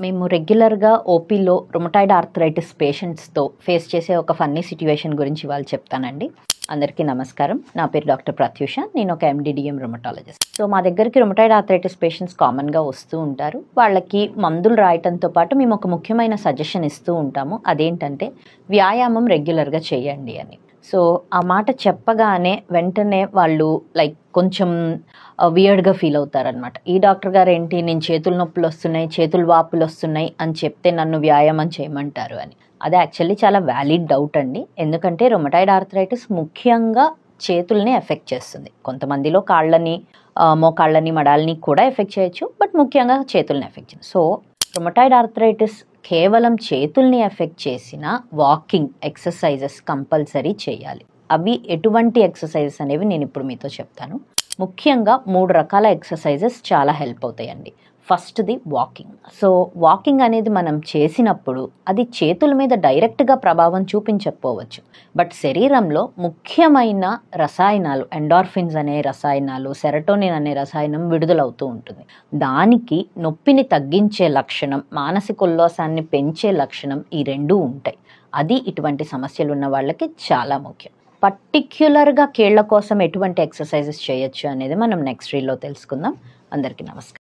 మేము రెగ్యులర్గా ఓపీలో rheumatoid arthritis పేషెంట్స్తో face చేసే ఒక ఫన్నీ సిట్యుయేషన్ గురించి వాళ్ళు చెప్తానండి. అందరికీ నమస్కారం. నా పేరు డాక్టర్ ప్రత్యూష. నేను ఒక ఎండిడిఎం రుమటాలజిస్ట్. సో మా దగ్గరికి రుమటాయిడ్ ఆర్థరైటిస్ పేషెంట్స్ కామన్గా వస్తూ ఉంటారు. వాళ్ళకి మందులు రాయటంతో పాటు మేము ఒక ముఖ్యమైన సజెషన్ ఇస్తూ ఉంటాము. అదేంటంటే వ్యాయామం రెగ్యులర్గా చేయండి అని. సో ఆ మాట చెప్పగానే వెంటనే వాళ్ళు కొంచెం వియర్డ్గా ఫీల్ అవుతారనమాట. ఈ డాక్టర్ గారు ఏంటి, నేను చేతుల నొప్పులు వస్తున్నాయి, చేతులు వాపులు వస్తున్నాయి అని చెప్తే నన్ను వ్యాయామం చేయమంటారు అని. అది యాక్చువల్లీ చాలా వ్యాలిడ్ డౌట్ అండి. ఎందుకంటే రుమటాయిడ్ ఆర్థరైటిస్ ముఖ్యంగా చేతుల్ని ఎఫెక్ట్ చేస్తుంది. కొంతమందిలో కాళ్ళని, మోకాళ్ళని, మడాల్ని కూడా ఎఫెక్ట్ చేయొచ్చు, బట్ ముఖ్యంగా చేతుల్ని ఎఫెక్ట్ చేస్తుంది. సో రుమటాయిడ్ ఆర్థరైటిస్ కేవలం చేతుల్ని ఎఫెక్ట్ చేసిన వాకింగ్ ఎక్సర్సైజెస్ కంపల్సరీ చేయాలి. అవి ఎటువంటి ఎక్సర్సైజెస్ అనేవి నేను ఇప్పుడు మీతో చెప్తాను. ముఖ్యంగా 3 రకాల ఎక్సర్సైజెస్ చాలా హెల్ప్ అవుతాయండి. ఫస్ట్ది వాకింగ్. సో వాకింగ్ అనేది మనం చేసినప్పుడు అది చేతుల మీద డైరెక్ట్గా ప్రభావం చూపించకపోవచ్చు, బట్ శరీరంలో ముఖ్యమైన రసాయనాలు, ఎండార్ఫిన్స్ అనే రసాయనాలు, సెరటోనిన్ అనే రసాయనం విడుదలవుతూ ఉంటుంది. దానికి నొప్పిని తగ్గించే లక్షణం, మానసిక ఉల్లాసాన్ని పెంచే లక్షణం ఈ 2 ఉంటాయి. అది ఇటువంటి సమస్యలు ఉన్న వాళ్ళకి చాలా ముఖ్యం. పర్టిక్యులర్గా కీళ్ల కోసం ఎటువంటి ఎక్సర్సైజెస్ చేయొచ్చు అనేది మనం నెక్స్ట్ రీల్లో తెలుసుకుందాం. అందరికీ నమస్కారం.